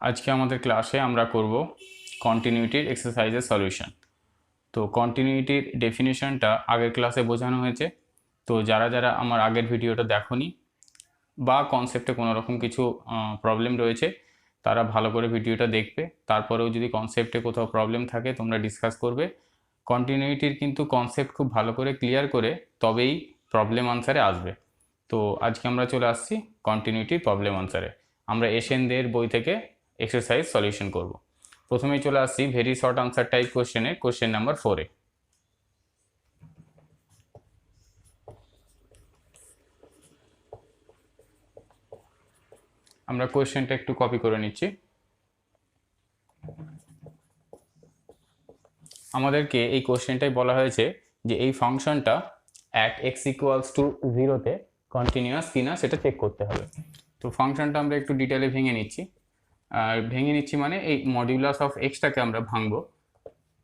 আজকে আমাদের ক্লাসে আমরা করব কন্টিনিউটির এক্সারসাইজের সলিউশন। তো কন্টিনিউটির ডেফিনিশনটা আগের ক্লাসে বোঝানো হয়েছে। তো যারা যারা আমার আগের ভিডিওটা দেখোনি বা কনসেপ্টে কোনো রকম কিছু প্রবলেম রয়েছে, তারা ভালো করে ভিডিওটা দেখবে। তারপরেও যদি কনসেপ্টে কোথাও প্রবলেম থাকে তোমরা ডিসকাস করবে। কন্টিনিউটির কিন্তু কনসেপ্ট খুব ভালো করে ক্লিয়ার করে তবেই প্রবলেম আনসারে আসবে। তো আজকে আমরা চলে আসছি কন্টিনিউটির প্রবলেম আনসারে। আমরা এশিয়ানদের বই থেকে এক্সারসাইজ সলিউশন করব। প্রথমেই চলে আসছি ভেরি শর্ট আনসার টাইপ কোশ্চেনের কোশ্চেন নাম্বার 4-এ। আমরা কোশ্চেনটা একটু কপি করে নিচ্ছি। আমাদেরকে এই কোশ্চেনটাই বলা হয়েছে যে এই ফাংশনটা অ্যাট এক্স ইকুয়ালস টু 0-তে কন্টিনিউয়াস কিনা সেটা চেক করতে হবে। তো ফাংশনটা আমরা একটু ডিটেলে ভেঙে নিচ্ছি। আর ভেঙে নিচ্ছি মানে এই মডিউলাস অফ এক্সটাকে আমরা ভাঙবো।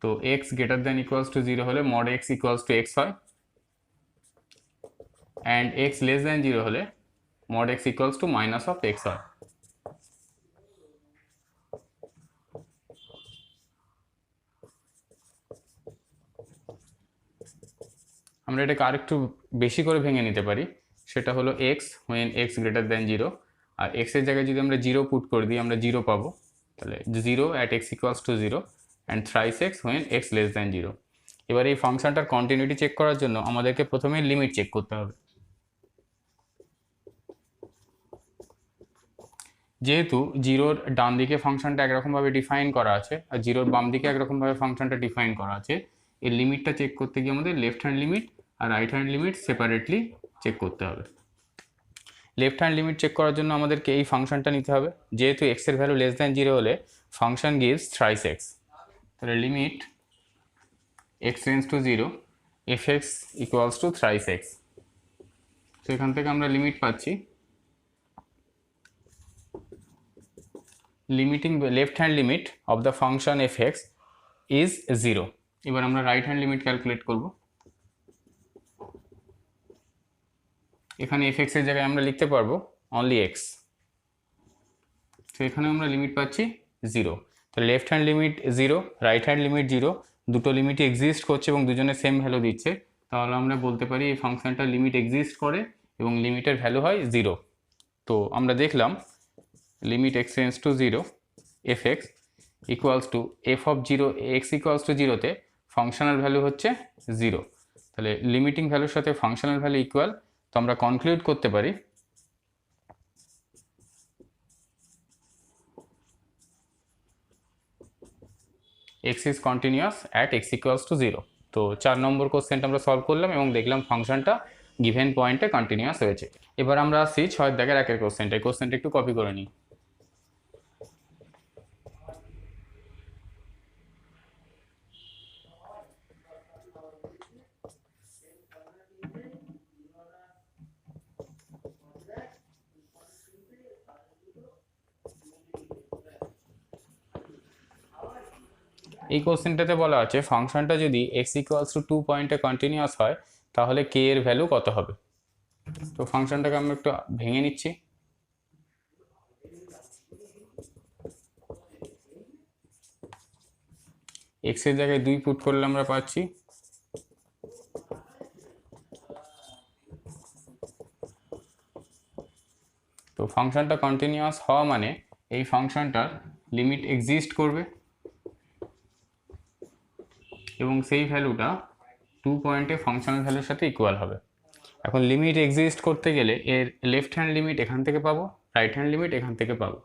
তো x greater than equals to 0 হলে mod x equals to x হয়, অ্যান্ড এক্স লেস দ্যান 0 হলে mod x equals two minus of x হয়। আমরা এটাকে আরেকটু বেশি করে ভেঙে নিতে পারি, সেটা হলো x when x greater than 0, আর এক্সের জায়গায় যদি আমরা 0 পুট করে দিই আমরা 0 পাবো। তাহলে 0 at X equals two 0 and thrice x when x less than 0। এবার এই ফাংশনটার কন্টিনিউটি চেক করার জন্য আমাদেরকে প্রথমে লিমিট চেক করতে হবে। যেহেতু জিরোর ডান দিকে ফাংশনটা একরকমভাবে ডিফাইন করা আছে আর জিরোর বাম দিকে একরকমভাবে ফাংশনটা ডিফাইন করা আছে, এর লিমিটটা চেক করতে গিয়ে আমাদের লেফট হ্যান্ড লিমিট আর right hand limit separately check করতে হবে। লেফট হ্যান্ড লিমিট চেক করার জন্য আমাদেরকে এই ফাংশনটা নিতে হবে। যেহেতু এক্স এর ভ্যালু লেস দ্যান 0 হলে ফাংশন গিভস থ্রাইস এক্স, তাহলে limit X tends to 0 F X equals two thrice x. তো এখান থেকে আমরা লিমিট পাচ্ছি limiting left hand limit of the function F x is 0। এবার আমরা রাইট হ্যান্ড লিমিট ক্যালকুলেট করব। এখানে এফ এক্স এর জায়গায় আমরা লিখতে পারবো অনলি এক্স। তো এখানে আমরা লিমিট পাচ্ছি 0। তো left hand limit 0, right hand limit 0, দুটো লিমিটই এক্সিস্ট করছে এবং দুজনে সেম ভ্যালু দিচ্ছে। তাহলে আমরা বলতে পারি এই ফাংশনটা লিমিট এক্সিস্ট করে এবং লিমিটের ভ্যালু হয় 0। তো আমরা দেখলাম limit X tends to 0 F X equals to F of 0 X equals to 0-তে ফাংশনাল ভ্যালু হচ্ছে 0। তাহলে লিমিটিং ভ্যালুর সাথে ফাংশনাল ভ্যালু ইকুয়াল। তো আমরা কনক্লুড করতে পারি x is continuous at x equals to 0। তো 4 নম্বর কোশ্চেনটা আমরা সলভ করলাম এবং দেখলাম ফাংশনটা গিভেন পয়েন্টে কন্টিনিউয়াস হয়েছে। এবার আমরা আসছি 6 দাগের একের কোশ্চেনটা। এই কোশ্চেনটা একটু কপি করে নিই। এই কোশ্চেনটাতে বলা আছে ফাংশনটা যদি x ইকুয়ালস টু 2 পয়েন্টে কন্টিনিউয়াস হয় তাহলে k এর ভ্যালু কত হবে। তো ফাংশনটাকে আমরা একটু ভেঙে নিচ্ছি। x এর জায়গায় 2 পুট করলে আমরা পাচ্ছি তো ফাংশনটা কন্টিনিউয়াস হওয়া মানে এই ফাংশনটার লিমিট এক্সিস্ট করবে এবং সেই ভ্যালুটা 2 পয়েন্টে ফাংশনাল ভ্যালুর সাথে ইকুয়াল হবে। এখন লিমিট এক্সিস্ট করতে গেলে এর লেফট হ্যান্ড লিমিট এখান থেকে পাবো, রাইট হ্যান্ড লিমিট এখান থেকে পাবো।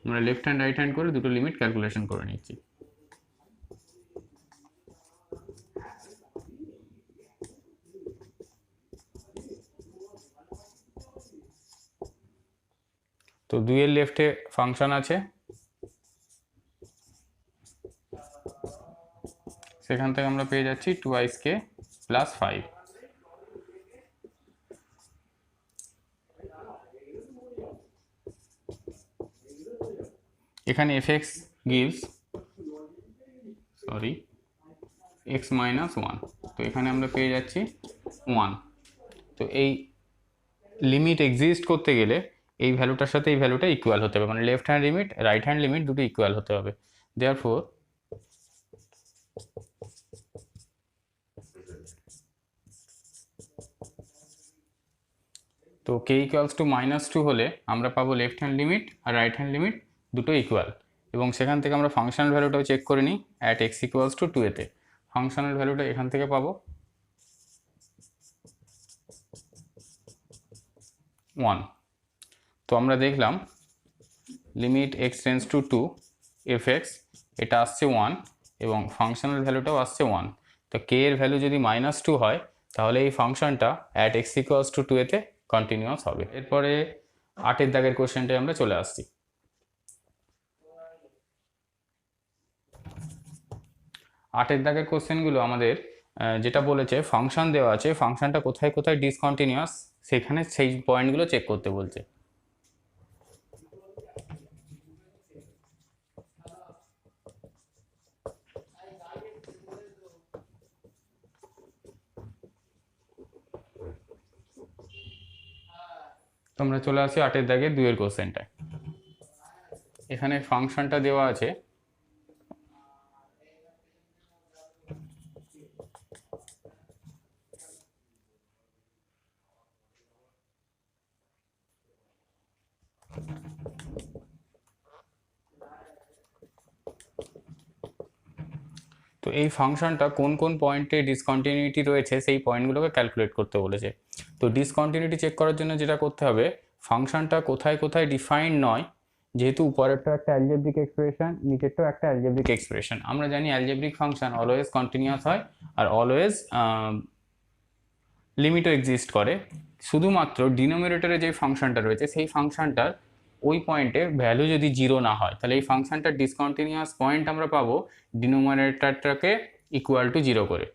আমরা লেফট হ্যান্ড রাইট হ্যান্ড করে দুটো লিমিট ক্যালকুলেশন করে নিচ্ছি। তো 2 এর লেফটে ফাংশন আছে, সেখান থেকে আমরা পেয়ে যাচ্ছি 2k প্লাস 5। এখানে fx gives x minus 1। তো এখানে আমরা পেয়ে যাচ্ছি 1। তো এই লিমিট এক্সিস্ট করতে গেলে এই ভ্যালুটার সাথে এই ভ্যালুটা ইকুয়াল হতে হবে, মানে left hand limit right hand limit দুটো ইকুয়াল হতে হবে। দেয়ারফোর তো কে ইকুয়ালস টু -2 হলে আমরা পাবো লেফট হ্যান্ড লিমিট আর রাইট হ্যান্ড লিমিট দুটো ইকুয়াল, এবং সেখান থেকে আমরা ফাংশনাল ভ্যালুটাও চেক করে নিই অ্যাট এক্স ইকুয়ালস টু 2 এতে। ফাংশনাল ভ্যালুটা এখান থেকে পাবো 1। তো আমরা দেখলাম limit x tends two 2 F x এটা আসছে 1 এবং ফাংশনাল ভ্যালুটাও আসছে 1। তো কে এর ভ্যালু যদি -2 হয় তাহলে এই ফাংশনটা অ্যাট এক্স ইকুয়ালস টু 2 এতে কন্টিনিউয়াস হবে। এরপরে 8 দাগের কোশ্চেনটায় আমরা চলে আসছি। 8 দাগের কোশ্চেনগুলো আমাদের যেটা বলেছে ফাংশন দেওয়া আছে, ফাংশনটা কোথায় কোথায় ডিসকন্টিনিউয়াস সেখানে সেই পয়েন্টগুলো চেক করতে বলছে। তোমরা চলে আসি 8 দাগের 2 কোশ্চেনটায়। এখানে ফাংশনটা দেওয়া আছে তো এই ফাংশনটা কোন কোন পয়েন্টে ডিসকন্টিনিউটি রয়েছে সেই পয়েন্টগুলোকে ক্যালকুলেট করতে বলেছে। তো ডিসকন্টিনিউটি চেক করার জন্য যেটা করতে হবে, ফাংশনটা কোথায় কোথায় ডিফাইন্ড নয়, যেহেতু উপরেরটা একটা অ্যালজেব্রিক এক্সপ্রেশন নিচেরটাও একটা অ্যালজেব্রিক এক্সপ্রেশন, আমরা জানি অ্যালজেব্রিক ফাংশন অলওয়েজ কন্টিনিউয়াস হয় আর অলওয়েজ লিমিটও এক্সিস্ট করে। শুধুমাত্র ডিনোমিনেটরে যে ফাংশনটা রয়েছে সেই ফাংশনটার ওই পয়েন্টে ভ্যালু যদি 0 না হয় তাহলে এই ফাংশনটার ডিসকন্টিনিউয়াস পয়েন্ট আমরা পাবো ডিনোমিনেটরটাকে ইকুয়াল টু 0 করে।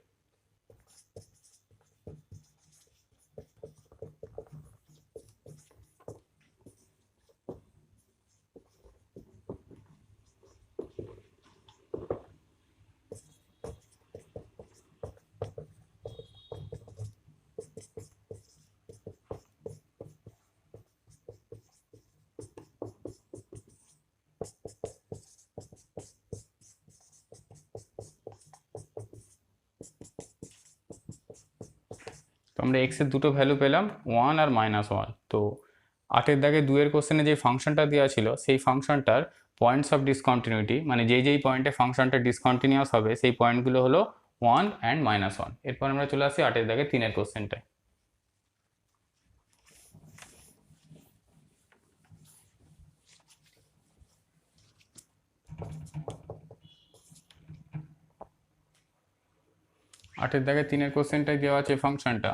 তো আমরা এক্সের দুটো ভ্যালু পেলাম 1 আর -1। তো 8 দাগে 2 কোশ্চেনে যে ফাংশনটা দেওয়া ছিল সেই ফাংশনটার পয়েন্টস অফ ডিসকন্টিনিউটি, মানে যেই পয়েন্টে ফাংশনটা ডিসকন্টিনিউয়াস হবে সেই পয়েন্টগুলো হলো 1 অ্যান্ড -1। এরপর আমরা চলে আসি 8 দাগে 3 কোশ্চেনটায়। আটের দাগে 3 কোশ্চেনটায় দেওয়া আছে ফাংশনটা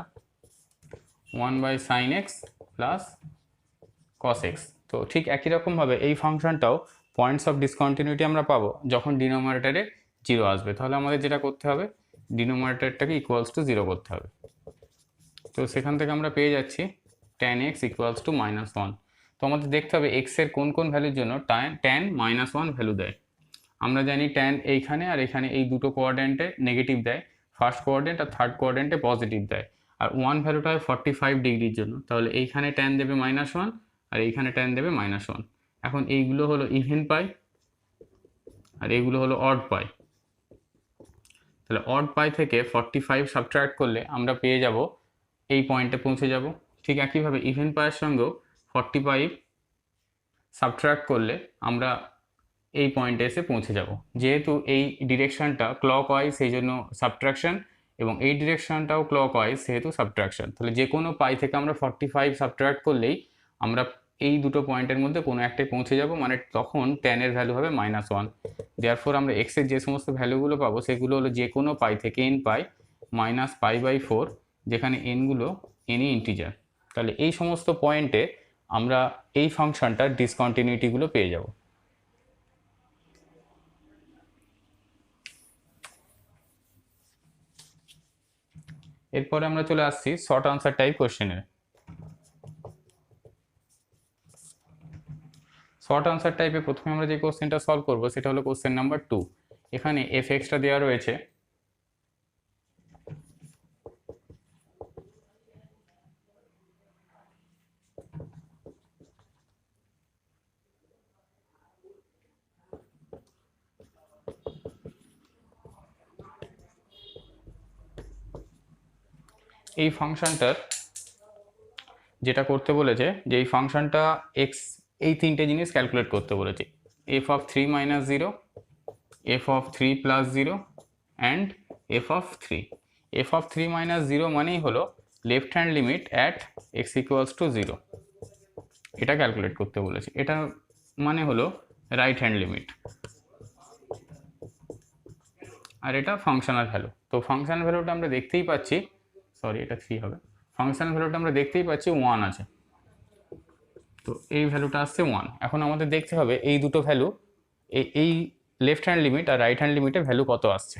1/sin x plus cos x। তো ঠিক একই রকমভাবে এই ফাংশনটাও পয়েন্টস অফ ডিসকন্টিনিউটি আমরা পাবো যখন ডিনোমিনেটরে 0 আসবে। তাহলে আমাদের যেটা করতে হবে ডিনোমিনেটরটাকে ইকুয়ালস টু 0 করতে হবে। তো সেখান থেকে আমরা পেয়ে যাচ্ছি tan x ইকুয়ালস টু -1। তো আমাদের দেখতে হবে x এর কোন কোন ভ্যালুর জন্য tan -1 ভ্যালু দেয়। আমরা জানি tan এইখানে আর এখানে এই দুটো কোয়াড্রেন্টে নেগেটিভ দেয়, ফার্স্ট কোয়াড্রেন্ট আর থার্ড কোয়াড্রেন্টে পজিটিভ দেয়। আর 1 ভ্যালুটা হয় 45 ডিগ্রির জন্য, তাহলে এইখানে tan দেবে -1 আর এইখানে tan দেবে -1। এখন এইগুলো হলো ইভেন পাই আর এইগুলো হলো অড পাই। তাহলে অড পাই থেকে 45 সাবট্রাক্ট করলে আমরা পেয়ে যাব এই পয়েন্টে পৌঁছে যাব। ঠিক একইভাবে ইভেন পাইয়ের সঙ্গেও 45 সাবট্রাক্ট করলে আমরা এই পয়েন্টে এসে পৌঁছে যাব। যেহেতু এই ডিরেকশনটা ক্লকওয়াইজ সেই জন্য সাবট্রাকশন, এবং এই ডিরেকশনটাও ক্লকওয়াইজ সেহেতু সাবট্রাকশন। তাহলে যে কোনো পাই থেকে আমরা 45 সাবট্রাক্ট করলেই আমরা এই দুটো পয়েন্টের মধ্যে কোনো একটাই পৌঁছে যাব, মানে তখন tan এর ভ্যালু হবে -1। দেয়ারফর আমরা x এর যে সমস্ত ভ্যালুগুলো পাবো সেগুলো হলো যে কোনো পাই থেকে n পাই -π/4, যেখানে n গুলো এনি ইন্টিজার। তাহলে এই সমস্ত পয়েন্টে আমরা এই ফাংশনটার ডিসকন্টিনিউটিগুলো পেয়ে যাব। এরপরে আমরা চলে আসছি শর্ট আনসার টাইপ কোশ্চেনে। শর্ট আনসার টাইপে প্রথমে আমরা যে কোশ্চেনটা সলভ করব সেটা হলো কোশ্চেন নাম্বার 2। এখানে fx-টা দেওয়া রয়েছে এই ফাংশনটার যেটা করতে বলেছে যে এই ফাংশনটা এক্স এই তিনটে জিনিস ক্যালকুলেট করতে বলেছে, F of 3 minus 0, F of 3 plus 0 and F of 3। F of 3 minus 0 মানেই হলো left hand limit at X equals two 0, এটা ক্যালকুলেট করতে বলেছে। এটা মানে হলো রাইট হ্যান্ড লিমিট, আর এটা ফাংশনাল ভ্যালু। তো ফাংশনাল ভ্যালুটা আমরা দেখতেই পাচ্ছি, সরি এটা 3 হবে, ফাংশনাল ভ্যালুটা আমরা দেখতেই পাচ্ছি 1 আছে, তো এই ভ্যালুটা আসছে 1। এখন আমাদের দেখতে হবে এই দুটো ভ্যালু, এই লেফট হ্যান্ড লিমিট আর রাইট হ্যান্ড লিমিটে ভ্যালু কত আসছে।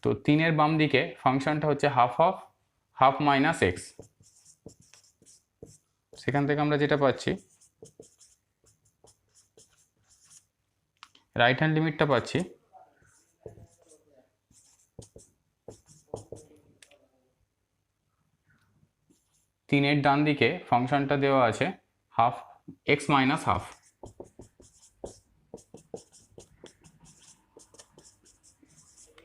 তো 3-এর বাম দিকে ফাংশনটা হচ্ছে হাফ মাইনাস এক্স, সেখান থেকে আমরা যেটা পাচ্ছি রাইট হ্যান্ড লিমিটটা পাচ্ছি 3-এর ডান দিকে ফাংশনটা দেওয়া আছে হাফ এক্স মাইনাস হাফ।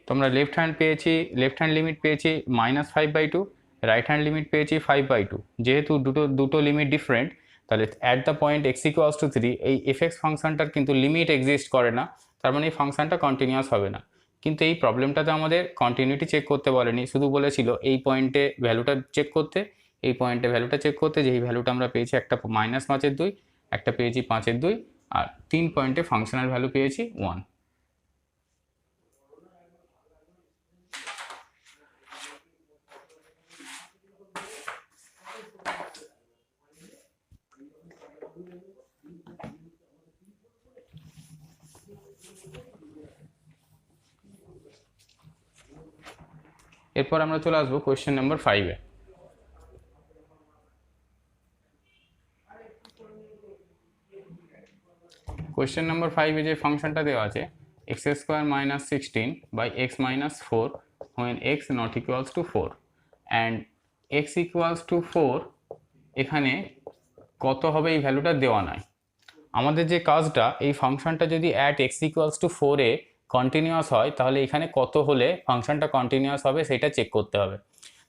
তোমরা লেফট হ্যান্ড লিমিট পেয়েছি -5/2, রাইট হ্যান্ড লিমিট পেয়েছি 5/2। যেহেতু দুটো লিমিট ডিফারেন্ট, তাহলে at the point x equals two 3 এই এফএক্স ফাংশনটার কিন্তু লিমিট এক্সিস্ট করে না, তার মানে এই ফাংশনটা কন্টিনিউয়াস হবে না। কিন্তু এই প্রবলেমটাতে আমাদের কন্টিনিউটি চেক করতে বলেনি, শুধু বলেছিল এই পয়েন্টে ভ্যালুটা চেক করতে, এই পয়েন্টে ভ্যালুটা চেক করতে, যেই ভ্যালুটা আমরা পেয়েছি একটা -5/2, একটা পেয়েছি 5/2, আর 3 পয়েন্টে ফাংশনাল ভ্যালু পেয়েছি 1। এরপর আমরা চলে আসবো কোয়েশ্চেন নাম্বার 5-এ। কোয়েশ্চেন নাম্বার 5-এ যে ফাংশনটা দেওয়া আছে x² minus 16 by x minus 4 when x not equals to 4 and x equals to 4, এখানে কত হবে এই ভ্যালুটা দেওয়া নাই। আমাদের যে কাজটা, এই ফাংশনটা যদি অ্যাট x equals to 4-এ কন্টিনিউয়াস হয়, তাহলে এখানে কত হলে ফাংশনটা কন্টিনিউয়াস হবে সেটা চেক করতে হবে।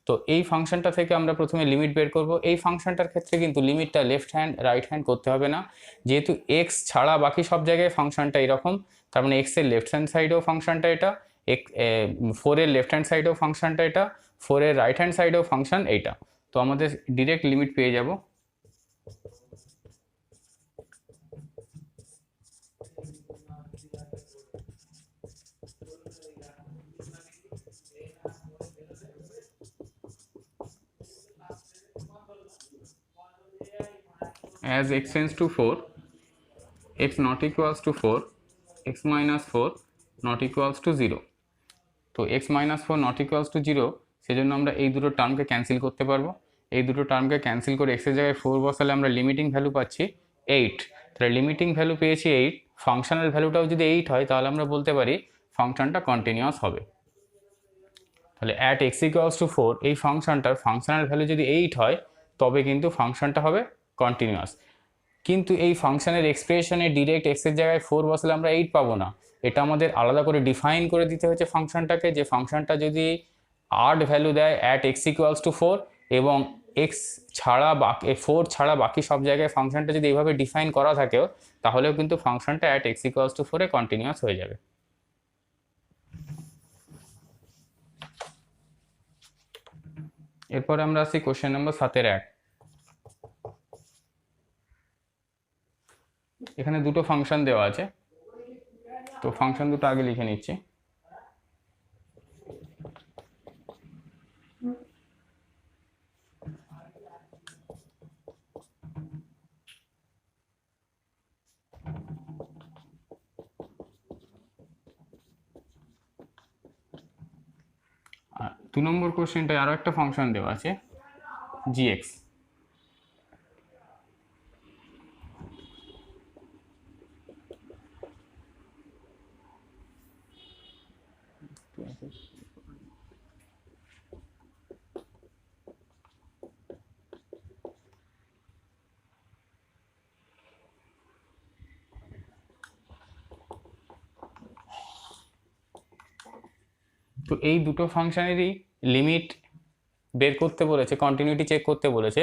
তো এই ফাংশনটা থেকে আমরা প্রথমে লিমিট বের করব। এই ফাংশনটার ক্ষেত্রে কিন্তু লিমিটটা লেফট হ্যান্ড রাইট হ্যান্ড করতে হবে না, যেহেতু এক্স ছাড়া বাকি সব জায়গায় ফাংশনটা এরকম, তার মানে এক্সের লেফট হ্যান্ড সাইডেও ফাংশনটা এটা, 4-এর লেফট হ্যান্ড সাইডেও ফাংশনটা এটা, 4-এর রাইট হ্যান্ড সাইডেও ফাংশন এইটা। তো আমাদের ডিরেক্ট লিমিট পেয়ে যাব। As x tends to 4, x not equals to 4, x minus 4 not equals to 0। তো x minus 4 not equals to 0, সেজন্য আমরা এই দুটো টার্মকে ক্যান্সেল করতে পারবো। এই দুটো টার্মকে ক্যান্সেল করে x এর জায়গায় 4 বসালে আমরা লিমিটিং ভ্যালু পাচ্ছি 8। তাহলে লিমিটিং ভ্যালু পেয়েছি 8, ফাংশনাল ভ্যালুটাও যদি 8 হয় তাহলে আমরা বলতে পারি ফাংশনটা কন্টিনিউয়াস হবে। তাহলে অ্যাট x equals to 4 এই ফাংশনটার ফাংশনাল ভ্যালু যদি 8 হয় তবে কিন্তু ফাংশনটা হবে কন্টিনিউয়াস। কিন্তু এই ফাংশনের এক্সপ্রেশনে ডিরেক্ট x এর জায়গায় 4 বসালে আমরা 8 পাবো না, এটা আমাদের আলাদা করে ডিফাইন করে দিতে হচ্ছে ফাংশনটাকে, যে ফাংশনটা যদি 8 ভ্যালু দেয় অ্যাট x ইকুয়ালস টু 4 এবং x ছাড়া বাকি 4 ছাড়া বাকি সব জায়গায় ফাংশনটা যদি এইভাবে ডিফাইন করা থাকেও, তাহলেও কিন্তু ফাংশনটা অ্যাট x ইকুয়ালস টু 4-এ কন্টিনিউয়াস হয়ে যাবে। এরপর আমরা আসি কোশ্চেন নাম্বার 7-এর 1। এখানে দুটো ফাংশন দেওয়া আছে, তো ফাংশন দুটো আগে লিখে নিচ্ছি। আর 2 নম্বর কোশ্চেনটায় আরও একটা ফাংশন দেওয়া আছে gx। তো এই দুটো ফাংশনেরই লিমিট বের করতে বলেছে, কন্টিনিউটি চেক করতে বলেছে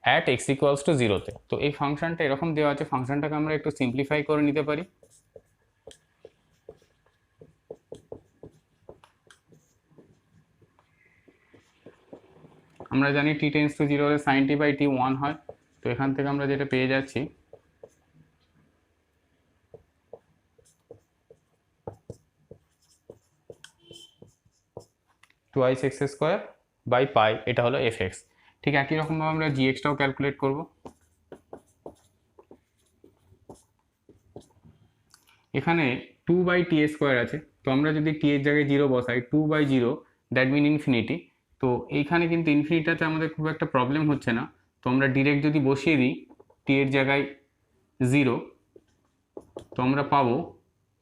অ্যাট এক্স ইকুয়ালস টু জিরোতে। তো এই ফাংশনটা এরকম দেওয়া আছে, ফাংশনটাকে আমরা একটু সিম্পলিফাই করে নিতে পারি। আমরা জানি টি টেন্স টু জিরো হলে সাইন টি বাই টি 1 হয়। তো এখান থেকে আমরা যেটা পেয়ে যাচ্ছি, twice X square by pi, এটা হলো এফ এক্স। ঠিক একই রকমভাবে আমরা জি এক্সটাও ক্যালকুলেট করব। এখানে 2/t² আছে, তো আমরা যদি টি এর জায়গায় 0 বসাই, 2/0 দ্যাট মিন ইনফিনিটি। তো এইখানে কিন্তু ইনফিনিটাতে আমাদের খুব একটা প্রবলেম হচ্ছে না, তো আমরা ডিরেক্ট যদি বসিয়ে দিই টি এর জায়গায় 0, তো আমরা পাবো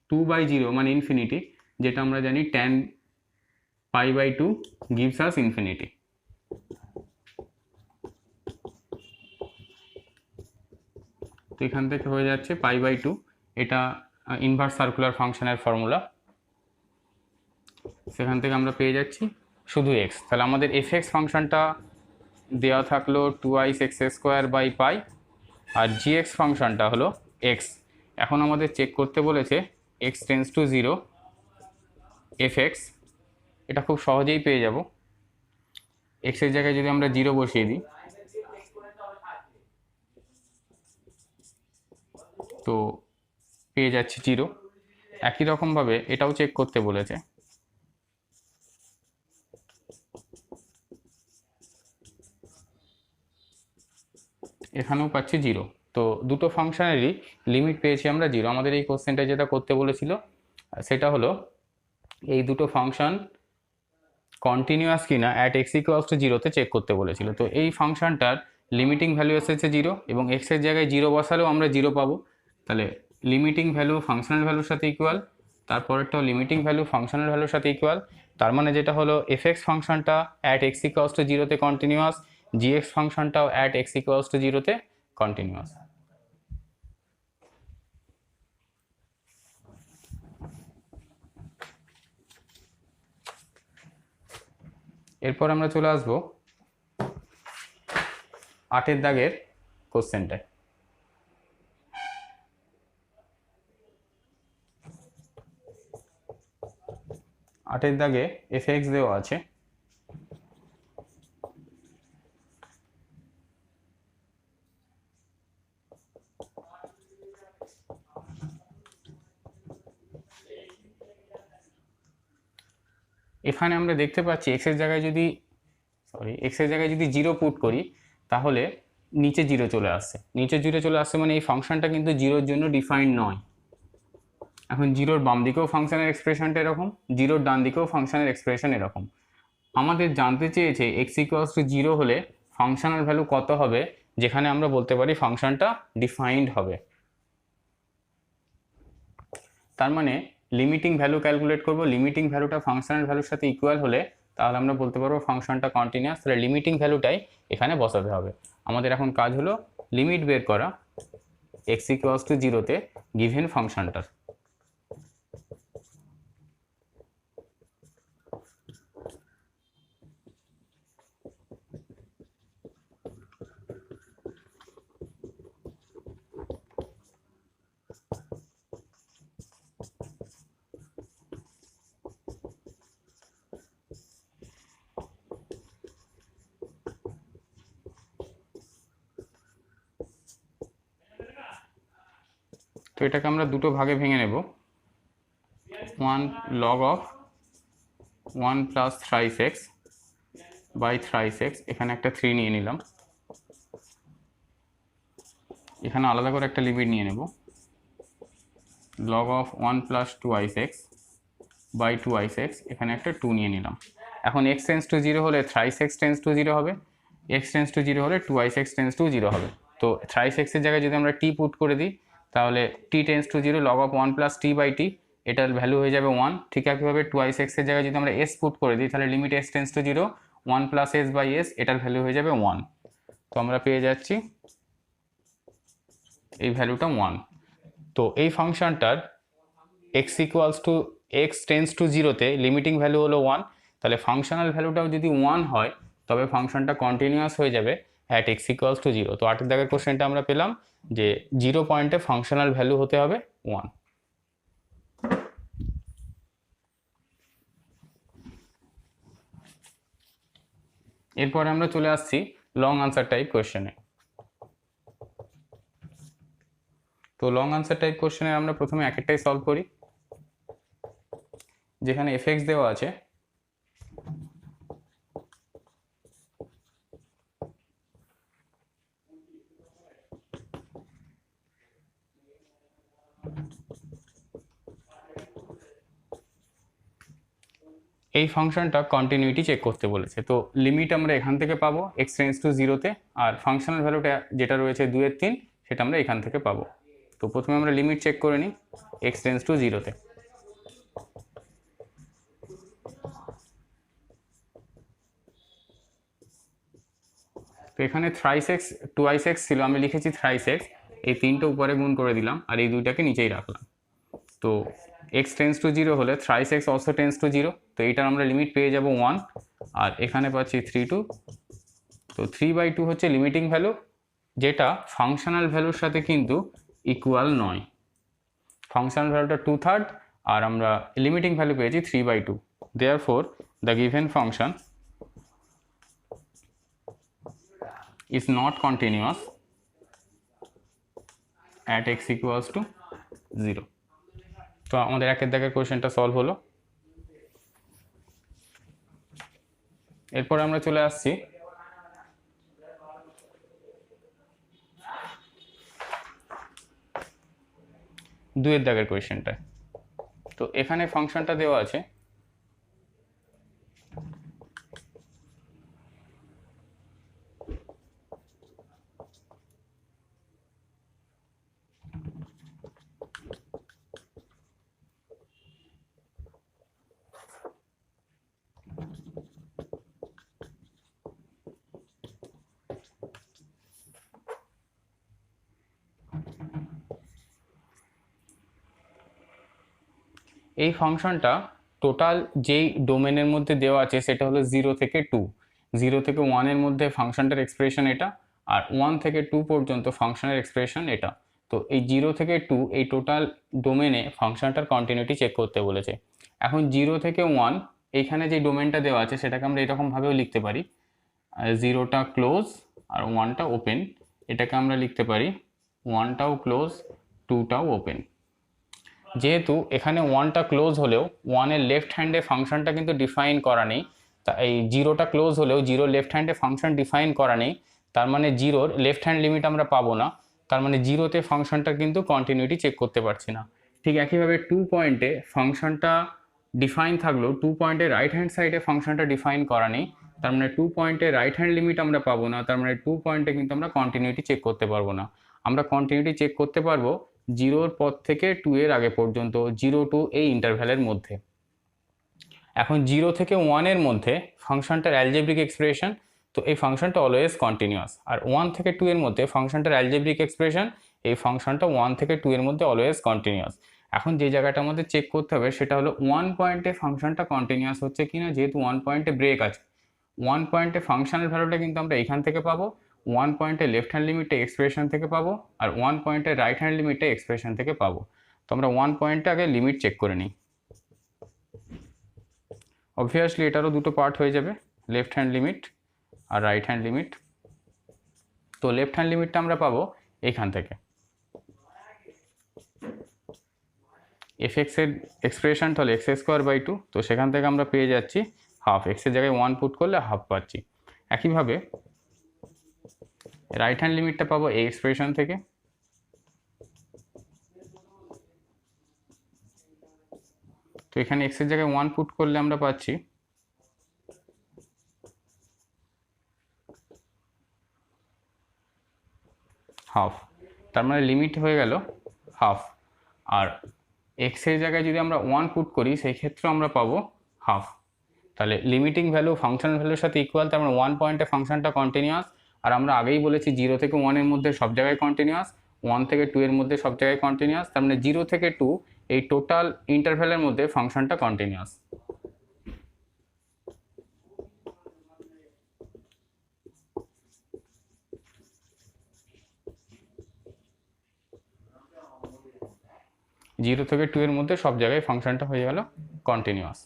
2/0 মানে ইনফিনিটি, যেটা আমরা জানি tan π/2 gives us ইনফিনিটি। তো এখান থেকে হয়ে যাচ্ছে π/2, এটা ইনভার্স সার্কুলার ফাংশনের ফর্মুলা। সেখান থেকে আমরা পেয়ে যাচ্ছি শুধু এক্স। তাহলে আমাদের এফ এক্স ফাংশনটা দেওয়া থাকলো 2x² আর জি এক্স ফাংশনটা হলো এক্স। এখন আমাদের চেক করতে বলেছে x tends to 0 F x. এটা খুব সহজেই পেয়ে যাব। এক্সের জায়গায় যদি আমরা 0 বসিয়ে দিই, তো পেয়ে যাচ্ছি 0। একই রকমভাবে এটাও চেক করতে বলেছে, এখানেও পাচ্ছি 0। তো দুটো ফাংশনেরই লিমিট পেয়েছি আমরা 0। আমাদের এই কোশ্চেনটা যেটা করতে বলেছিল সেটা হলো এই দুটো ফাংশন কন্টিনিউয়াস কিনা অ্যাট এক্স ইকুয়ালস টু 0তে চেক করতে বলেছিল। তো এই ফাংশনটার লিমিটিং ভ্যালু এসেছে 0 এবং এক্সের জায়গায় 0 বসালেও আমরা 0 পাবো। তাহলে লিমিটিং ভ্যালু ফাংশনাল ভ্যালুর সাথে ইকুয়াল, তারপরেরটাও লিমিটিং ভ্যালু ফাংশনাল ভ্যালুর সাথে ইকুয়াল। তার মানে যেটা হলো এফ এক্স ফাংশনটা অ্যাট এক্স ইকুয়ালস টু 0তে কন্টিনিউয়াস, জি এক্স ফাংশনটাও অ্যাট এক্স ইকুয়ালস টু 0তে কন্টিনিউয়াস। এরপর আমরা চলে আসবো 8 দাগের কোশ্চেনটায়। 8 দাগে এফ এক্স দেওয়া আছে। এখানে আমরা দেখতে পাচ্ছি এক্সের জায়গায় যদি এক্সের জায়গায় যদি 0 পুট করি তাহলে নিচে 0 চলে আসছে। নিচে 0 চলে আসছে মানে এই ফাংশনটা কিন্তু 0-র জন্য ডিফাইন্ড নয়। এখন 0-র বাম দিকেও ফাংশনের এক্সপ্রেশনটা এরকম, 0-র ডান দিকেও ফাংশনের এক্সপ্রেশন এরকম। আমাদের জানতে চেয়েছে এক্স ইকুয়ালস টু 0 হলে ফাংশনাল ভ্যালু কত হবে, যেখানে আমরা বলতে পারি ফাংশনটা ডিফাইন্ড হবে। তার মানে লিমিটিং ভ্যালু ক্যালকুলেট করব, লিমিটিং ভ্যালুটা ফাংশনাল ভ্যালুর সাথে ইকুয়াল হলে তাহলে আমরা বলতে পারবো ফাংশনটা কন্টিনিউয়াস। তাহলে লিমিটিং ভ্যালুটাই এখানে বসাতে হবে। আমাদের এখন কাজ হলো লিমিট বের করা এক্স ইকুয়ালস টু 0তে গিভেন ফাংশনটার। তো এটাকে আমরা দুটো ভাগে ভেঙে নেব। 1 log of 1 plus thrice X by thrice X, এখানে একটা 3 নিয়ে নিলাম, এখানে আলাদা করে একটা লিমিট নিয়ে নেব log of 1 plus twice X by twice X, এখানে একটা 2 নিয়ে নিলাম। এখন এক্স টেন্স টু 0 হলে থ্রাইস এক্স টেন্স টু 0 হবে, এক্স টেন্স টু 0 হলে টুয়াইস এক্স টেন্স টু 0 হবে। তো থ্রাইস এক্সের জায়গায় যদি আমরা টি পুট করে দিই তাহলে T tends to 0 log of 1 plus T by T, এটার ভ্যালু হয়ে যাবে 1। ঠিক একইভাবে টুয়াইস এক্সের জায়গায় যদি আমরা এস পুট করে দিই তাহলে limit S tends to 0 1 plus S by S, এটার ভ্যালু হয়ে যাবে 1। তো আমরা পেয়ে যাচ্ছি এই ভ্যালুটা 1। তো এই ফাংশনটার X equals to X tends to জিরোতে লিমিটিং ভ্যালু হলো 1, তাহলে ফাংশনাল ভ্যালুটাও যদি 1 হয় তবে ফাংশনটা কন্টিনিউয়াস হয়ে যাবে অ্যাট এক্স ইকুয়ালস টু 0। তো 8 দাগের কোশ্চেনটা আমরা পেলাম যে 0 পয়েন্টে ফাংশনাল ভ্যালু হতে হবে 1। এরপরে আমরা চলে আসছি লং আনসার টাইপ কোশ্চেনে। তো লং আনসার টাইপ কোশ্চেনে আমরা প্রথমে এক একটাই সলভ করি। যেখানে এফএক্স দেওয়া আছে, এই ফাংশনটা কন্টিনিউটি চেক করতে বলেছে। তো লিমিট আমরা এখান থেকে পাবো এক্স টেন্স টু জিরোতে, আর ফাংশনাল ভ্যালুটা যেটা রয়েছে 2/3 সেটা আমরা এখান থেকে পাবো। তো প্রথমে আমরা লিমিট চেক করে নিই এক্স টেন্স টু জিরোতে। তো এখানে থ্রাইস এক্স টুয়াইস এক্স ছিল, আমি লিখেছি থ্রাইস এক্স, এই 3টে উপরে গুণ করে দিলাম আর এই 2টাকে নিচেই রাখলাম। তো এক্স টেন্স টু 0 হলে thrice x also tense to 0, তো এইটার আমরা লিমিট পেয়ে যাব 1, আর এখানে পাচ্ছি 3/2। তো 3/2 হচ্ছে লিমিটিং ভ্যালু, যেটা ফাংশনাল ভ্যালুর সাথে কিন্তু ইকুয়াল নয়। ফাংশনাল ভ্যালুটা 2/3 আর আমরা লিমিটিং ভ্যালু পেয়েছি 3/2। Therefore the given function is not continuous at x equals to 0। তো আমাদের একের দাগের কোশ্চেনটা সলভ হলো। এরপর আমরা চলে আসছি দুইয়ের দাগের কোশ্চেনটায়। তো এখানে ফাংশনটা দেওয়া আছে এই ফাংশনটা টোটাল যেই ডোমেনের মধ্যে দেওয়া আছে সেটা হলো 0 থেকে 2, 0 থেকে 1 এর মধ্যে ফাংশনটার এক্সপ্রেশন এটা, আর 1 থেকে 2 পর্যন্ত ফাংশনের এক্সপ্রেশন এটা। তো এই 0 থেকে 2 এই টোটাল ডোমেনে ফাংশনটার কন্টিনিউটি চেক করতে বলেছে। এখন 0 থেকে 1 এইখানে যে ডোমেনটা দেওয়া আছে সেটাকে আমরা এরকমভাবেও লিখতে পারি, 0টা ক্লোজ আর 1টা ওপেন। এটাকে আমরা লিখতে পারি 1টাও ক্লোজ 2টাও ওপেন। যেহেতু এখানে 1টা ক্লোজ হলেও 1-এর লেফট হ্যান্ডে ফাংশনটা কিন্তু ডিফাইন করা নেই, তা এই 0টা ক্লোজ হলেও 0 লেফট হ্যান্ডে ফাংশন ডিফাইন করা নেই, তার মানে 0-র লেফট হ্যান্ড লিমিট আমরা পাবো না, তার মানে 0তে ফাংশনটার কিন্তু কন্টিনিউটি চেক করতে পারছি না। ঠিক একইভাবে 2 পয়েন্টে ফাংশনটা ডিফাইন থাকলেও 2 পয়েন্টের রাইট হ্যান্ড সাইডে ফাংশনটা ডিফাইন করা নেই, তার মানে 2 পয়েন্টে রাইট হ্যান্ড লিমিট আমরা পাবো না, তার মানে 2 পয়েন্টে কিন্তু আমরা কন্টিনিউটি চেক করতে পারবো না। আমরা কন্টিনিউটি চেক করতে পারবো 0-র পর থেকে 2 এর আগে পর্যন্ত, 0 to এই ইন্টারভ্যালের মধ্যে। এখন 0 থেকে 1 এর মধ্যে ফাংশনটার অ্যালজেব্রিক এক্সপ্রেশন, তো এই ফাংশনটা অলওয়েজ কন্টিনিউয়াস। আর 1 থেকে 2 এর মধ্যে ফাংশনটার অ্যালজেব্রিক এক্সপ্রেশন, এই ফাংশনটা 1 থেকে 2 এর মধ্যে অলওয়েজ কন্টিনিউয়াস। এখন যে জায়গাটা আমাদের চেক করতে হবে সেটা হলো 1 পয়েন্টে ফাংশনটা কন্টিনিউয়াস হচ্ছে কিনা, যেহেতু 1 পয়েন্টে ব্রেক আছে। 1 পয়েন্টে ফাংশনাল ভ্যালুটা কিন্তু আমরা এখান থেকে পাবো, 1 পয়েন্টে লেফট হ্যান্ড লিমিটে এক্সপ্রেশন থেকে পাবো, আর 1 পয়েন্টে রাইট হ্যান্ড লিমিটে এক্সপ্রেশন থেকে পাবো। তো আমরা 1 পয়েন্টে আগে লিমিট চেক করে নিই। অবভিয়াসলি এটারও দুটো পার্ট হয়ে যাবে, লেফট হ্যান্ড লিমিট আর রাইট হ্যান্ড লিমিট। তো লেফট হ্যান্ড লিমিটটা আমরা পাবো এখান থেকে, এফএক্স এর এক্সপ্রেশনটা হলো x²/2, তো সেখান থেকে আমরা পেয়ে যাচ্ছি হাফ, এক্সের জায়গায় 1 পুট করলে হাফ পাচ্ছি। একইভাবে রাইট হ্যান্ড লিমিটটা পাবো এই এক্সপ্রেশন থেকে, তো এখানে x এর জায়গায় 1 পুট করলে আমরা পাচ্ছি হাফ, তার মানে লিমিট হয়ে গেল হাফ। আর x এর জায়গায় যদি আমরা 1 পুট করি সেই ক্ষেত্রে আমরা পাবো হাফ। তাহলে লিমিটিং ভ্যালু ফাংশনাল ভ্যালুর সাথে ইকুয়াল, তার মানে 1 পয়েন্টে ফাংশনটা কন্টিনিউয়াস। আর আমরা আগেই বলেছি 0 থেকে 1 এর মধ্যে সব জায়গায় কন্টিনিউয়াস, 1 থেকে 2 এর মধ্যে সব জায়গায় কন্টিনিউয়াস, তার মানে 0 থেকে 2 এই টোটাল ইন্টারভ্যালের মধ্যে ফাংশনটা কন্টিনিউয়াস। জিরো থেকে 2 এর মধ্যে সব জায়গায় ফাংশনটা হয়ে গেল কন্টিনিউয়াস।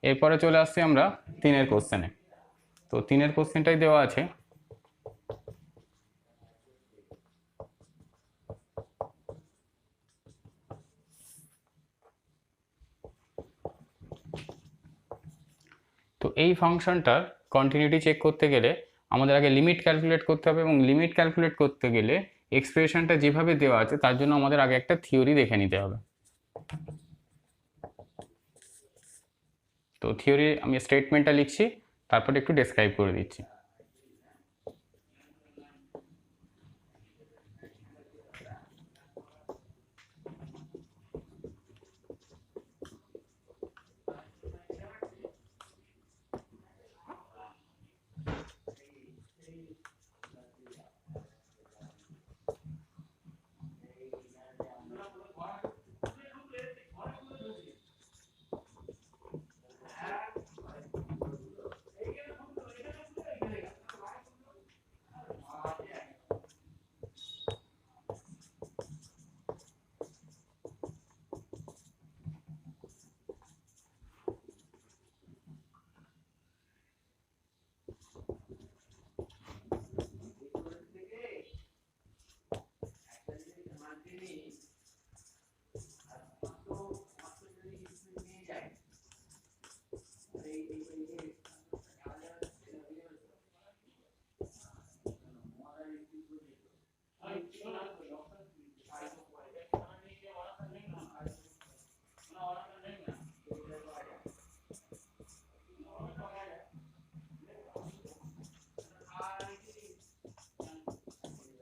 এরপরে চলে আসছি আমরা 3-এর কোশ্চেনে। তো 3-এর কোশ্চেনটাই দেওয়া আছে। তো এই ফাংশনটার কন্টিনিউটি চেক করতে গেলে আমাদের আগে লিমিট ক্যালকুলেট করতে হবে, এবং লিমিট ক্যালকুলেট করতে গেলে এক্সপ্রেশনটা যেভাবে দেওয়া আছে তার জন্য আমাদের আগে একটা থিওরি দেখে নিতে হবে। তো থিওরি আমি স্টেটমেন্টটা লিখছি, তারপরে একটু ডেসক্রাইব করে দিচ্ছি।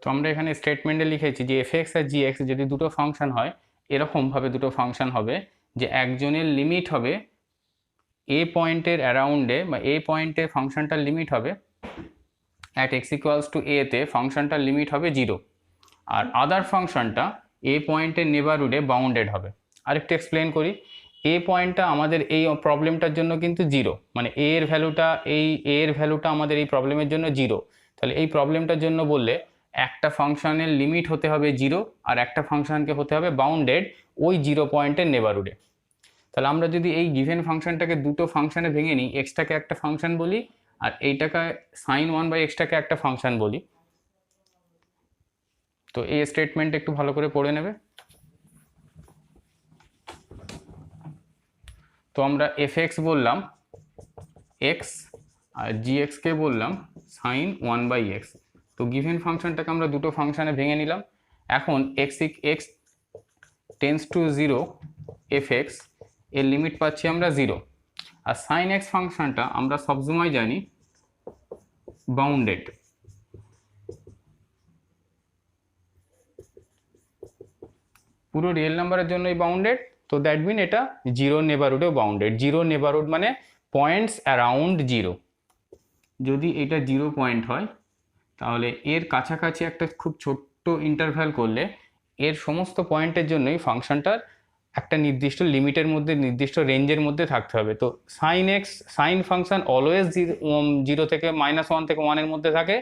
তো আমরা এখানে স্টেটমেন্টে লিখেছি যে এফএক্স আর জিএক্স যদি দুটো ফাংশন হয়, এরকমভাবে দুটো ফাংশন হবে যে একজনের লিমিট হবে এ পয়েন্টের অ্যারাউন্ডে, বা এ পয়েন্টে ফাংশনটার লিমিট হবে অ্যাট এক্স ইকুয়ালস টু এ তে ফাংশনটার লিমিট হবে 0, আর আদার ফাংশনটা এ পয়েন্টের নেবারহুডে বাউন্ডেড হবে। আরেকটু এক্সপ্লেন করি। এ পয়েন্টটা আমাদের এই প্রবলেমটার জন্য কিন্তু 0, মানে এ এর ভ্যালুটা আমাদের এই প্রবলেমের জন্য 0। তাহলে এই প্রবলেমটার জন্য বললে একটা ফাংশনের লিমিট হতে হবে 0, আর একটা ফাংশনকে হতে হবে বাউন্ডেড ওই 0 পয়েন্টের নেবারহুডে। তাহলে আমরা যদি এই গিভেন ফাংশনটাকে দুটো ফাংশনে ভেঙে নিই, এক্সটাকে একটা ফাংশন বলি আর এইটাকে sin 1/xটাকে একটা ফাংশন বলি। তো এই স্টেটমেন্ট একটু ভালো করে পড়ে নেবে। তো আমরা fx বললাম x, আর gx কে বললাম sin 1/x। তো গিভেন ফাংশনটাকে আমরা দুটো ফাংশনে ভেঙে নিলাম। এখন x টেন্স টু 0 fx এর লিমিট পাচ্ছি আমরা 0, আর sin x ফাংশনটা আমরা সবসময় জানি বাউন্ডেড। পুরো রিয়েল নাম্বারের জন্যই বাউন্ডেড। তো দ্যাট মিন এটা 0 নেবারহুডেও বাউন্ডেড। 0 নেবারহুড মানে পয়েন্টস অ্যারাউন্ড 0। যদি এটা 0 পয়েন্ট হয় তাহলে এর কাছাকাছি একটা খুব ছোট্ট ইন্টারভ্যাল করলে এর সমস্ত পয়েন্টের জন্যই ফাংশনটার একটা নির্দিষ্ট লিমিটের মধ্যে, নির্দিষ্ট রেঞ্জের মধ্যে থাকতে হবে। তো সাইন ফাংশন অলওয়েজ 0 থেকে -1 থেকে 1 এর মধ্যে থাকে,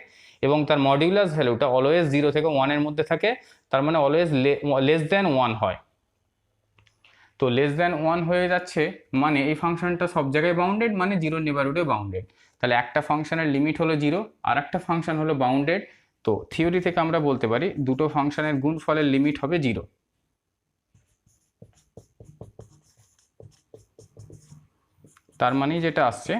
এবং তার মডিউলাস ভ্যালুটা অলওয়েজ 0 থেকে 1 এর মধ্যে থাকে, তার মানে অলওয়েজ লেস দ্যান 1 হয়। তো লেস দ্যান 1 হয়ে যাচ্ছে মানে এই ফাংশনটা সব জায়গায় বাউন্ডেড, মানে 0 নেবারহুডে বাউন্ডেড। তাহলে একটা ফাংশনের লিমিট হলো 0, আর একটা ফাংশন হলো বাউন্ডেড। তো থিওরি থেকে আমরা বলতে পারি দুটো ফাংশনের গুণফলের লিমিট হবে 0। তার মানে যেটা আসছে,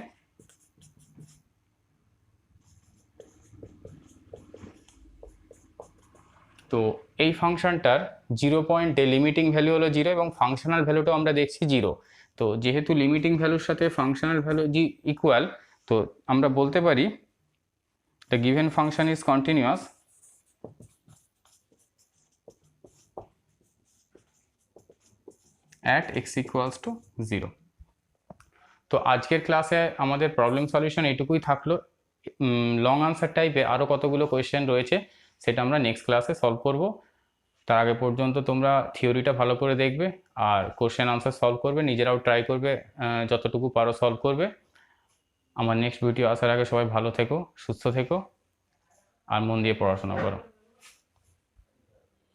তো এই ফাংশনটার 0 পয়েন্টে লিমিটিং ভ্যালু হলো 0, এবং ফাংশনাল ভ্যালুটাও আমরা দেখছি 0। তো যেহেতু লিমিটিং ভ্যালুর সাথে ফাংশনাল ভ্যালু ইকুয়াল, তো আমরা বলতে পারি the given function is continuous at x equals to 0। তো আজকের ক্লাসে আমাদের প্রবলেম সলিউশন এইটুকুই থাকলো। লং আনসার টাইপে আরও কতগুলো কোয়েশ্চেন রয়েছে, সেটা আমরা নেক্সট ক্লাসে সলভ করব। তার আগে পর্যন্ত তোমরা থিওরিটা ভালো করে দেখবে আর কোশ্চেন আনসার সলভ করবে, নিজেরাও ট্রাই করবে, যতটুকু পারো সলভ করবে। আমার নেক্সট ভিডিও আসার আগে সবাই ভালো থেকো, সুস্থ থেকো আর মন দিয়ে পড়াশোনা করো।